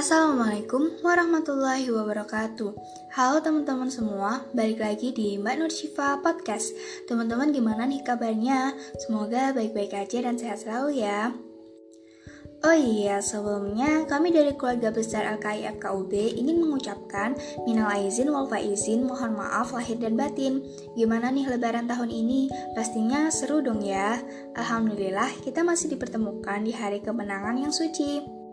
Assalamualaikum warahmatullahi wabarakatuh. Halo teman-teman semua, balik lagi di Mbak Nur Syifa Podcast. Teman-teman gimana nih kabarnya? Semoga baik-baik aja dan sehat selalu ya. Oh iya, sebelumnya kami dari keluarga besar LKI FKUB ingin mengucapkan minal aizin wal faizin, mohon maaf lahir dan batin. Gimana nih lebaran tahun ini? Pastinya seru dong ya. Alhamdulillah kita masih dipertemukan di hari kemenangan yang suci.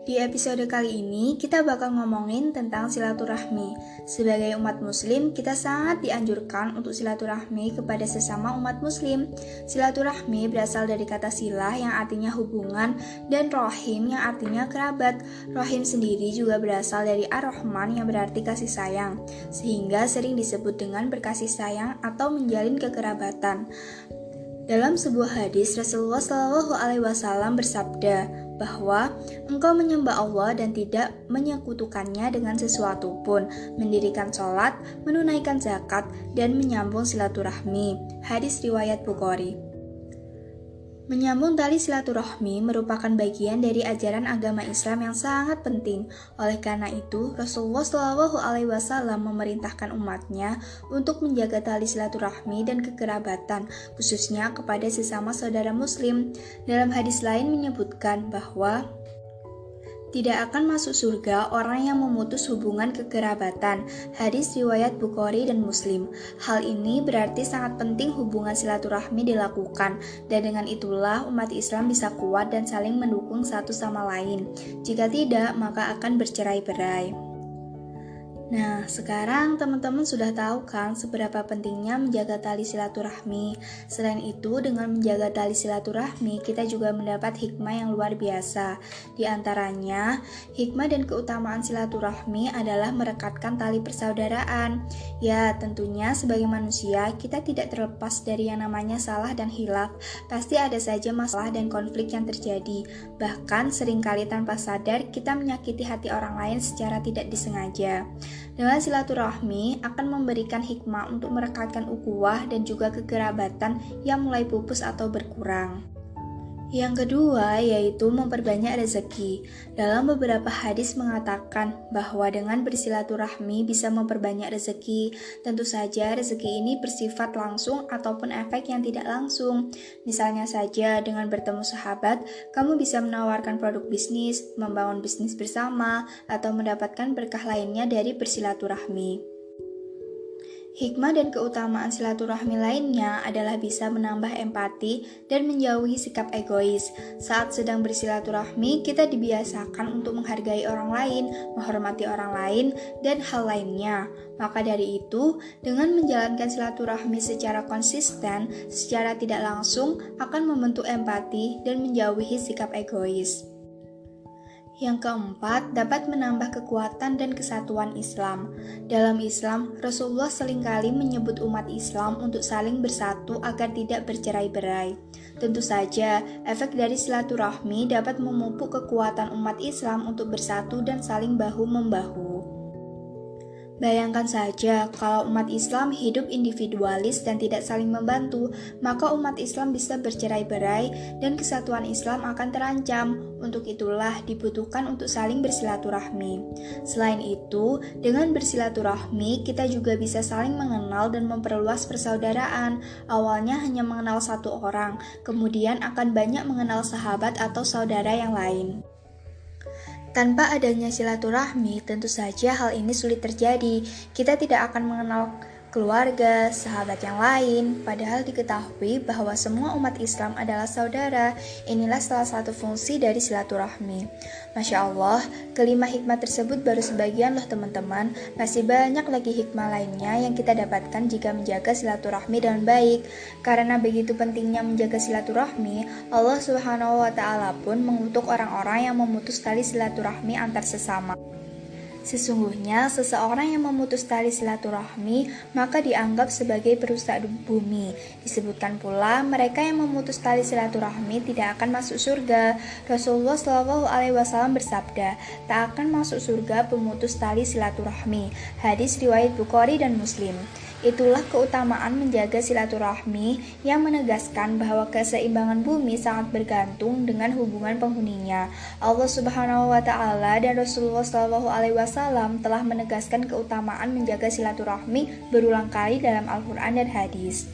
Di episode kali ini, kita bakal ngomongin tentang silaturahmi. Sebagai umat muslim, kita sangat dianjurkan untuk silaturahmi kepada sesama umat muslim. Silaturahmi berasal dari kata silah yang artinya hubungan dan rohim yang artinya kerabat. Rohim sendiri juga berasal dari ar-Rahman yang berarti kasih sayang, sehingga sering disebut dengan berkasih sayang atau menjalin kekerabatan. Dalam sebuah hadis, Rasulullah SAW bersabda bahwa engkau menyembah Allah dan tidak menyekutukannya dengan sesuatu pun, mendirikan sholat, menunaikan zakat, dan menyambung silaturahmi. Hadis riwayat Bukhari. Menyambung tali silaturahmi merupakan bagian dari ajaran agama Islam yang sangat penting. Oleh karena itu, Rasulullah SAW memerintahkan umatnya untuk menjaga tali silaturahmi dan kekerabatan, khususnya kepada sesama saudara muslim. Dalam hadis lain menyebutkan bahwa tidak akan masuk surga orang yang memutus hubungan kekerabatan. Hadis riwayat Bukhari dan Muslim. Hal ini berarti sangat penting hubungan silaturahmi dilakukan, dan dengan itulah umat Islam bisa kuat dan saling mendukung satu sama lain. Jika tidak, maka akan bercerai-berai. Nah, sekarang teman-teman sudah tahu kan seberapa pentingnya menjaga tali silaturahmi. Selain itu, dengan menjaga tali silaturahmi, kita juga mendapat hikmah yang luar biasa. Di antaranya, hikmah dan keutamaan silaturahmi adalah merekatkan tali persaudaraan. Ya, tentunya sebagai manusia, kita tidak terlepas dari yang namanya salah dan khilaf. Pasti ada saja masalah dan konflik yang terjadi. Bahkan seringkali tanpa sadar, kita menyakiti hati orang lain secara tidak disengaja. Dengan silaturahmi akan memberikan hikmah untuk merekatkan ukhuwah dan juga kekerabatan yang mulai pupus atau berkurang. Yang kedua yaitu memperbanyak rezeki. Dalam beberapa hadis mengatakan bahwa dengan bersilaturahmi bisa memperbanyak rezeki. Tentu saja rezeki ini bersifat langsung ataupun efek yang tidak langsung. Misalnya saja dengan bertemu sahabat, kamu bisa menawarkan produk bisnis, membangun bisnis bersama, atau mendapatkan berkah lainnya dari bersilaturahmi. Hikmah dan keutamaan silaturahmi lainnya adalah bisa menambah empati dan menjauhi sikap egois. Saat sedang bersilaturahmi, kita dibiasakan untuk menghargai orang lain, menghormati orang lain, dan hal lainnya. Maka dari itu, dengan menjalankan silaturahmi secara konsisten, secara tidak langsung akan membentuk empati dan menjauhi sikap egois. Yang keempat, dapat menambah kekuatan dan kesatuan Islam. Dalam Islam, Rasulullah seringkali menyebut umat Islam untuk saling bersatu agar tidak bercerai-berai. Tentu saja, efek dari silaturahmi dapat memupuk kekuatan umat Islam untuk bersatu dan saling bahu-membahu. Bayangkan saja, kalau umat Islam hidup individualis dan tidak saling membantu, maka umat Islam bisa bercerai-berai dan kesatuan Islam akan terancam. Untuk itulah dibutuhkan untuk saling bersilaturahmi. Selain itu, dengan bersilaturahmi, kita juga bisa saling mengenal dan memperluas persaudaraan. Awalnya hanya mengenal satu orang, kemudian akan banyak mengenal sahabat atau saudara yang lain. Tanpa adanya silaturahmi, tentu saja hal ini sulit terjadi. Kita tidak akan mengenal keluarga, sahabat yang lain, padahal diketahui bahwa semua umat Islam adalah saudara. Inilah salah satu fungsi dari silaturahmi. Masya Allah, kelima hikmah tersebut baru sebagian loh teman-teman. Masih banyak lagi hikmah lainnya yang kita dapatkan jika menjaga silaturahmi dengan baik. Karena begitu pentingnya menjaga silaturahmi, Allah Subhanahu wa Ta'ala pun mengutuk orang-orang yang memutus tali silaturahmi antar sesama. Sesungguhnya, seseorang yang memutus tali silaturahmi maka dianggap sebagai perusak bumi. Disebutkan pula, mereka yang memutus tali silaturahmi tidak akan masuk surga. Rasulullah SAW bersabda, tak akan masuk surga pemutus tali silaturahmi. Hadis riwayat Bukhari dan Muslim. Itulah keutamaan menjaga silaturahmi yang menegaskan bahwa keseimbangan bumi sangat bergantung dengan hubungan penghuninya. Allah Subhanahu wa taala dan Rasulullah Shallallahu alaihi wasallam telah menegaskan keutamaan menjaga silaturahmi berulang kali dalam Al-Qur'an dan hadis.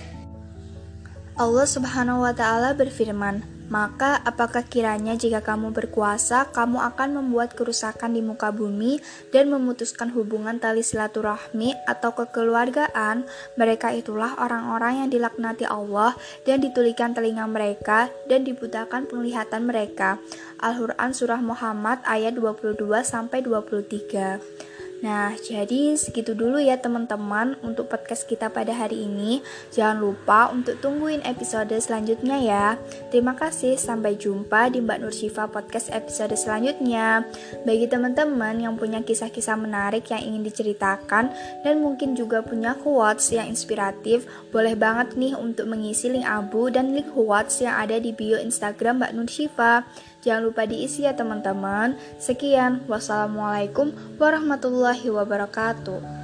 Allah Subhanahu wa taala berfirman, "Maka apakah kiranya jika kamu berkuasa, kamu akan membuat kerusakan di muka bumi dan memutuskan hubungan tali silaturahmi atau kekeluargaan? Mereka itulah orang-orang yang dilaknati Allah dan ditulikan telinga mereka dan dibutakan penglihatan mereka." Al-Qur'an Surah Muhammad ayat 22-23. Nah, jadi segitu dulu ya teman-teman untuk podcast kita pada hari ini. Jangan lupa untuk tungguin episode selanjutnya ya. Terima kasih, sampai jumpa di Mbak Nur Syifa podcast episode selanjutnya. Bagi teman-teman yang punya kisah-kisah menarik yang ingin diceritakan dan mungkin juga punya quotes yang inspiratif, boleh banget nih untuk mengisi link abu dan link quotes yang ada di bio Instagram Mbak Nur Syifa. Jangan lupa diisi ya teman-teman. Sekian, wassalamualaikum warahmatullahi wabarakatuh.